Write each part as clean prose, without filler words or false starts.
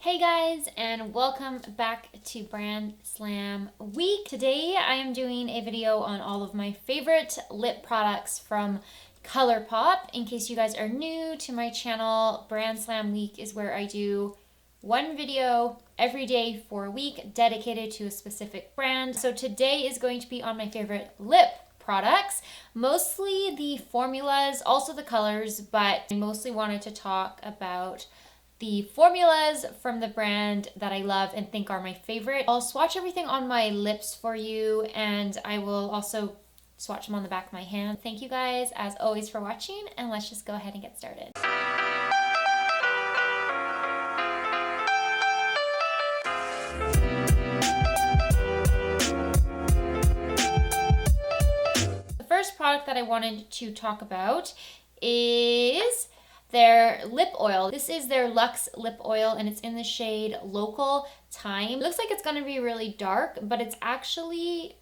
Hey guys, and welcome back to Brand Slam Week. Today I am doing a video on all of my favorite lip products from ColourPop. In case you guys are new to my channel, Brand Slam Week is where I do one video every day for a week dedicated to a specific brand. So today is going to be on my favorite lip products, mostly the formulas, also the colors, but I mostly wanted to talk about the formulas from the brand that I love and think are my favorite. I'll swatch everything on my lips for you, and I will also swatch them on the back of my hand. Thank you guys as always for watching, and let's just go ahead and get started. The first product that I wanted to talk about is their lip oil. This is their Luxe Lip Oil, and it's in the shade Local Time. It looks like it's gonna be really dark, but it's actually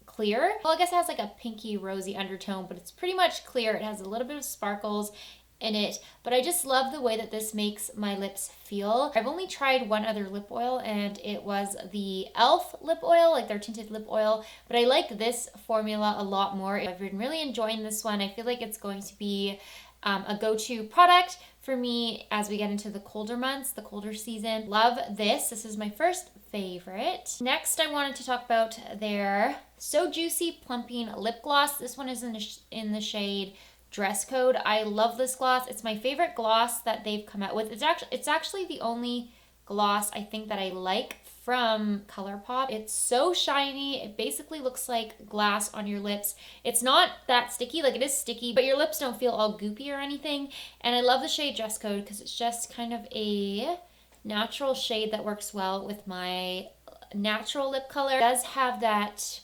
clear. Well, I guess it has like a pinky rosy undertone, but it's pretty much clear. It has a little bit of sparkles in it, but I just love the way that this makes my lips feel. I've only tried one other lip oil, and it was the e.l.f. lip oil, like their tinted lip oil, but I like this formula a lot more. I've been really enjoying this one. I feel like it's going to be a go-to product for me as we get into the colder months, the colder season. Love this. This is my first favorite. Next, I wanted to talk about their So Juicy Plumping Lip Gloss. This one is in the shade Dress Code. I love this gloss. It's my favorite gloss that they've come out with. It's actually the only gloss I think that I like from ColourPop. It's so shiny. It basically looks like glass on your lips. It's not that sticky. Like, it is sticky, but your lips don't feel all goopy or anything. And I love the shade Dress Code because it's just kind of a natural shade that works well with my natural lip color. It does have that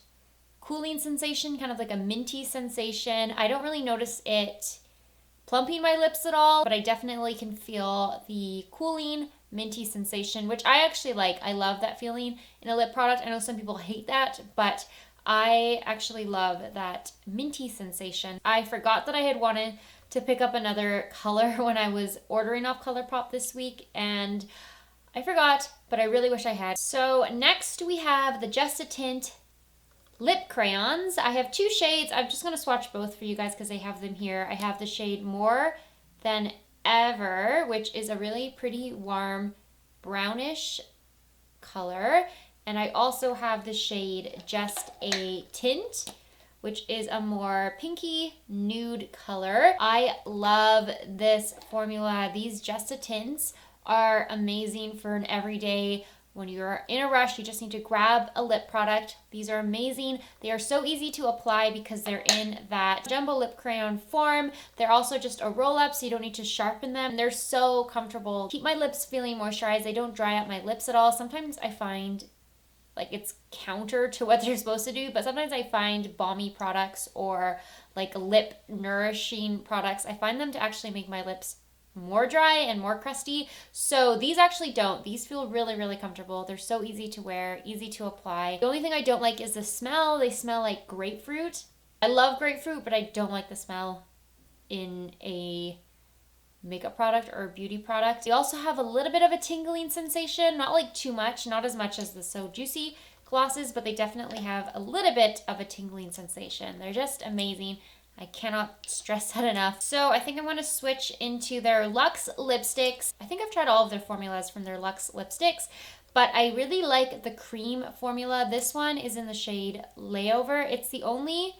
cooling sensation, kind of like a minty sensation. I don't really notice it plumping my lips at all, but I definitely can feel the cooling minty sensation, which I actually like. I love that feeling in a lip product. I know some people hate that, but I actually love that minty sensation. I forgot that I had wanted to pick up another color when I was ordering off ColourPop this week, and I forgot, but I really wish I had. So next we have the Jessa Tint lip crayons. I have two shades. I'm just going to swatch both for you guys because I have them here. I have the shade More Than Ever, which is a really pretty warm brownish color. And I also have the shade Just a Tint, which is a more pinky nude color. I love this formula. These Just a Tints are amazing for an everyday. When you're in a rush, you just need to grab a lip product. These are amazing. They are so easy to apply because they're in that jumbo lip crayon form. They're also just a roll up, so you don't need to sharpen them. They're so comfortable. Keep my lips feeling moisturized. They don't dry out my lips at all. Sometimes I find like it's counter to what they're supposed to do, but sometimes I find balmy products or like lip nourishing products, I find them to actually make my lips more dry and more crusty. So these actually don't. These feel really, really comfortable. They're so easy to wear, easy to apply. The only thing I don't like is the smell. They smell like grapefruit. I love grapefruit, but I don't like the smell in a makeup product or a beauty product. They also have a little bit of a tingling sensation, not like too much, not as much as the So Juicy glosses, but they definitely have a little bit of a tingling sensation. They're just amazing. I cannot stress that enough. So I think I'm going to switch into their Luxe Lipsticks. I think I've tried all of their formulas from their Luxe Lipsticks, but I really like the Creme formula. This one is in the shade Layover. It's the only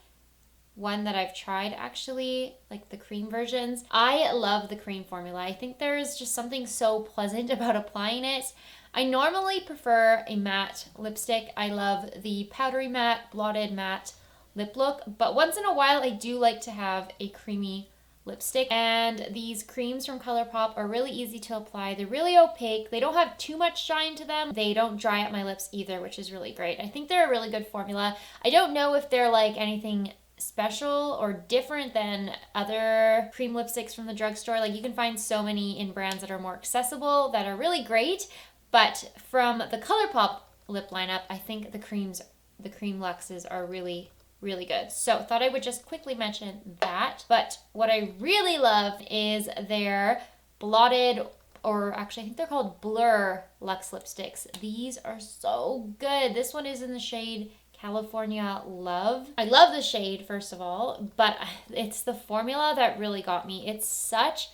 one that I've tried, actually, like the cream versions. I love the Creme formula. I think there's just something so pleasant about applying it. I normally prefer a matte lipstick. I love the powdery matte, blotted matte lip look, but once in a while I do like to have a creamy lipstick, and these creams from ColourPop are really easy to apply. They're really opaque. They don't have too much shine to them. They don't dry out my lips either, which is really great. I think they're a really good formula. I don't know if they're like anything special or different than other cream lipsticks from the drugstore. Like, you can find so many in brands that are more accessible that are really great, but from the ColourPop lip lineup, I think the Creme Luxes are really good. So thought I would just quickly mention that. But what I really love is their Blotted or actually I think they're called Blur Luxe Lipsticks. These are so good. This one is in the shade California Love. I love the shade, first of all, but it's the formula that really got me. It's such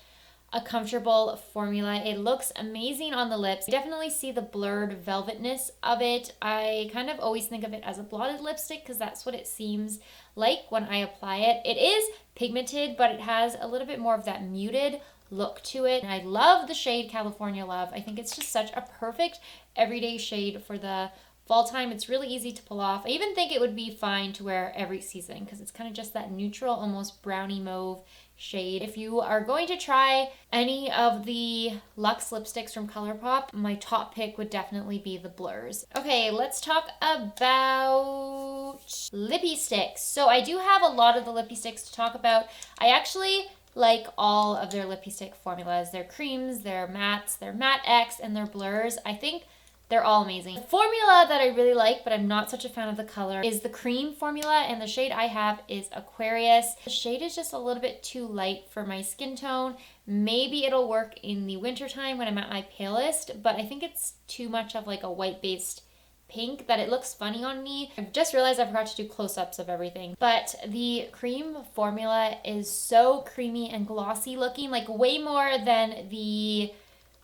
a comfortable formula. It looks amazing on the lips. You definitely see the blurred velvetness of it. I kind of always think of it as a blotted lipstick because that's what it seems like when I apply it. It is pigmented, but it has a little bit more of that muted look to it. And I love the shade California Love. I think it's just such a perfect everyday shade for the fall time. It's really easy to pull off. I even think it would be fine to wear every season because it's kind of just that neutral, almost brownie mauve shade. If you are going to try any of the Luxe lipsticks from ColourPop, my top pick would definitely be the Blurs. Okay, let's talk about Lippie Stix. So I do have a lot of the Lippie Stix to talk about. I actually like all of their Lippie Stick formulas. Their creams, their mattes, their matte X, and their blurs. I think they're all amazing. The formula that I really like, but I'm not such a fan of the color, is the Creme formula, and the shade I have is Aquarius. The shade is just a little bit too light for my skin tone. Maybe it'll work in the wintertime when I'm at my palest, but I think it's too much of like a white-based pink that it looks funny on me. I've just realized I forgot to do close-ups of everything. But the Creme formula is so creamy and glossy looking, like way more than the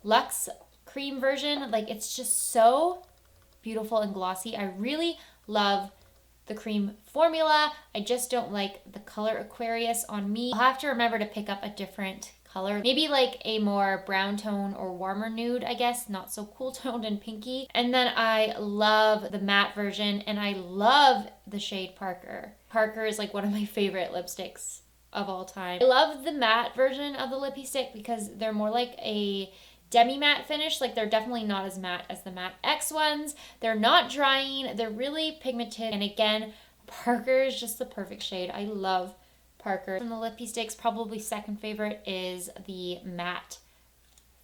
Luxe Creme version. Like, it's just so beautiful and glossy. I really love the Creme formula. I just don't like the color Aquarius on me. I'll have to remember to pick up a different color, maybe like a more brown tone or warmer nude, I guess, not so cool toned and pinky. And then I love the matte version, and I love the shade Parker. Parker is like one of my favorite lipsticks of all time. I love the matte version of the Lippie Stick because they're more like a demi-matte finish. Like, they're definitely not as matte as the matte X ones. They're not drying. They're really pigmented. And again, Parker is just the perfect shade. I love Parker. From the Lippie Sticks, probably second favorite is the matte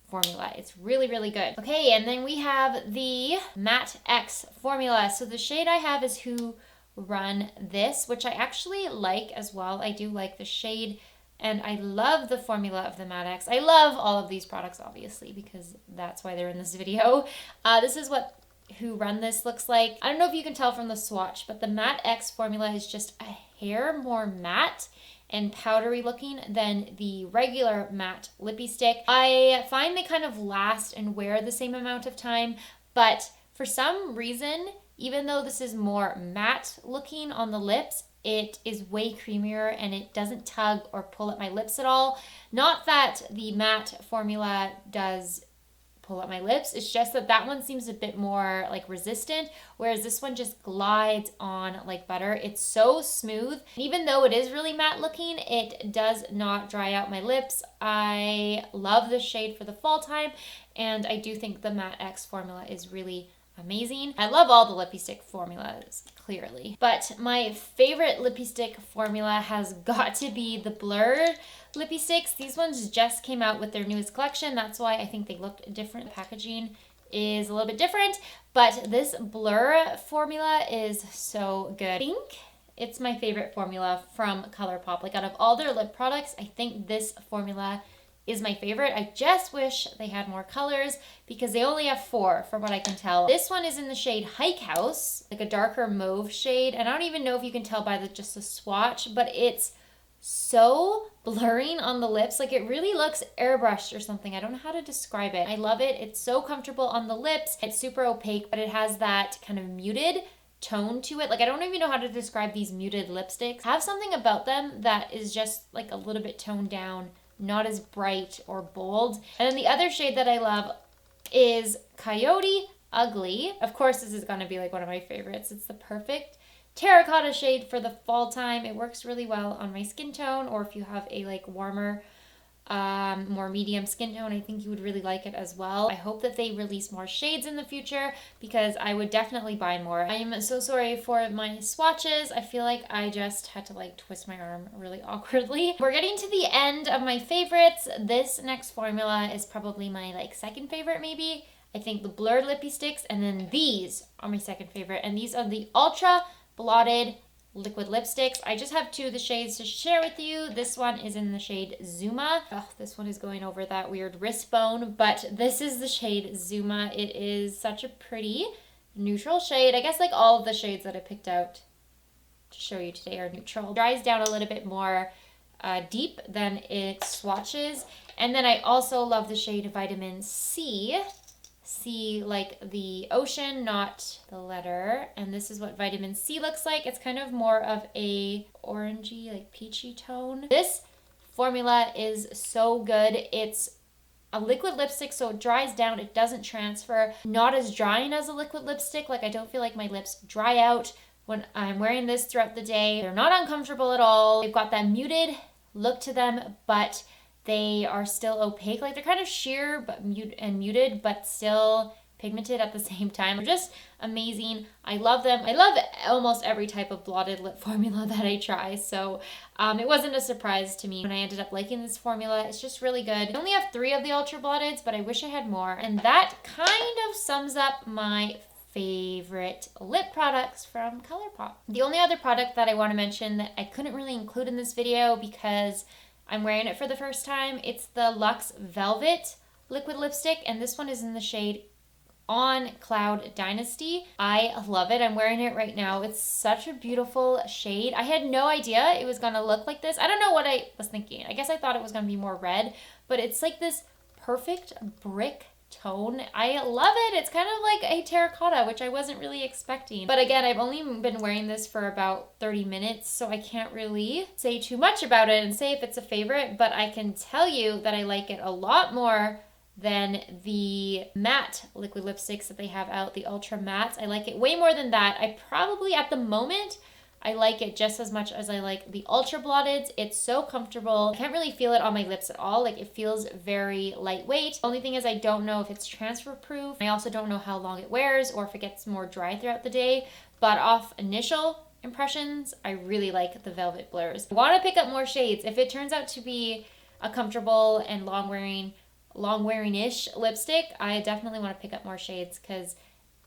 formula. It's really, really good. Okay, and then we have the matte X formula. So the shade I have is Who Run This, which I actually like as well. I do like the shade. And I love the formula of the Matte X. I love all of these products, obviously, because that's why they're in this video. This is what Who Run This looks like. I don't know if you can tell from the swatch, but the Matte X formula is just a hair more matte and powdery looking than the regular matte Lippie Stick. I find they kind of last and wear the same amount of time, but for some reason, even though this is more matte looking on the lips, it is way creamier and it doesn't tug or pull at my lips at all. Not that the matte formula does pull at my lips, it's just that that one seems a bit more like resistant, whereas this one just glides on like butter. It's so smooth. Even though it is really matte looking, it does not dry out my lips. I love this shade for the fall time, and I do think the Matte X formula is really amazing. I love all the Lippie Stick formulas, clearly. But my favorite Lippie Stick formula has got to be the Blur Lippie Sticks. These ones just came out with their newest collection. That's why I think they looked different. The packaging is a little bit different, but this Blur formula is so good. I think it's my favorite formula from ColourPop. Like, out of all their lip products, I think this formula is my favorite. I just wish they had more colors because they only have 4 from what I can tell. This one is in the shade Hike House, like a darker mauve shade. And I don't even know if you can tell by just the swatch, but it's so blurring on the lips. Like, it really looks airbrushed or something. I don't know how to describe it. I love it. It's so comfortable on the lips. It's super opaque, but it has that kind of muted tone to it. Like, I don't even know how to describe these muted lipsticks. Have something about them that is just like a little bit toned down, not as bright or bold. And then the other shade that I love is Coyote Ugly. Of course, this is gonna be like one of my favorites. It's the perfect terracotta shade for the fall time. It works really well on my skin tone, or if you have a like warmer, more medium skin tone, I think you would really like it as well. I hope that they release more shades in the future because I would definitely buy more. I am so sorry for my swatches. I feel like I just had to like twist my arm really awkwardly. We're getting to the end of my favorites. This next formula is probably my like second favorite maybe. I think the Blurred Lippie Sticks, and then these are my second favorite, and these are the Ultra Blotted liquid lipsticks. I just have 2 of the shades to share with you. This one is in the shade Zuma. Oh, this one is going over that weird wrist bone, but this is the shade Zuma. It is such a pretty neutral shade. I guess like all of the shades that I picked out to show you today are neutral. It dries down a little bit more deep than it swatches. And then I also love the shade Vitamin C. C like the ocean, not the letter. And this is what vitamin C looks like. It's kind of more of a orangey, like peachy tone. This formula is so good. It's a liquid lipstick, so it dries down, it doesn't transfer. Not as drying as a liquid lipstick. Like I don't feel like my lips dry out when I'm wearing this throughout the day. They're not uncomfortable at all. They've got that muted look to them, but they are still opaque. Like they're kind of sheer but muted, but still pigmented at the same time. They're just amazing. I love them. I love almost every type of blotted lip formula that I try. So it wasn't a surprise to me when I ended up liking this formula. It's just really good. I only have 3 of the Ultra Blotteds, but I wish I had more. And that kind of sums up my favorite lip products from ColourPop. The only other product that I want to mention that I couldn't really include in this video because I'm wearing it for the first time, it's the Luxe Velvet liquid lipstick, and this one is in the shade On Cloud Dynasty. I love it. I'm wearing it right now. It's such a beautiful shade. I had no idea it was going to look like this. I don't know what I was thinking. I guess I thought it was going to be more red, but it's like this perfect brick tone. I love it. It's kind of like a terracotta, which I wasn't really expecting. But again, I've only been wearing this for about 30 minutes, so I can't really say too much about it and say if it's a favorite, but I can tell you that I like it a lot more than the matte liquid lipsticks that they have out, the Ultra Mattes. I like it way more than that. I probably, at the moment, I like it just as much as I like the Ultra Blotteds. It's so comfortable. I can't really feel it on my lips at all. Like it feels very lightweight. Only thing is I don't know if it's transfer proof. I also don't know how long it wears or if it gets more dry throughout the day. But off initial impressions, I really like the Velvet Blurs. I want to pick up more shades. If it turns out to be a comfortable and long wearing-ish lipstick, I definitely want to pick up more shades because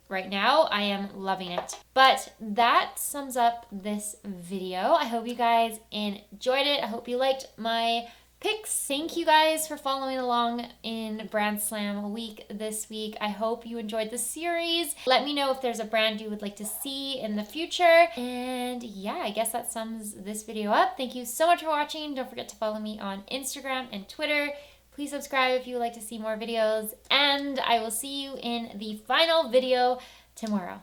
right now I am loving it. But that sums up this video. I hope you guys enjoyed it. I hope you liked my picks. Thank you guys for following along in Brand Slam week this week. I hope you enjoyed the series. Let me know if there's a brand you would like to see in the future. And yeah, I guess that sums this video up. Thank you so much for watching. Don't forget to follow me on Instagram and Twitter. Please subscribe if you would like to see more videos, and I will see you in the final video tomorrow.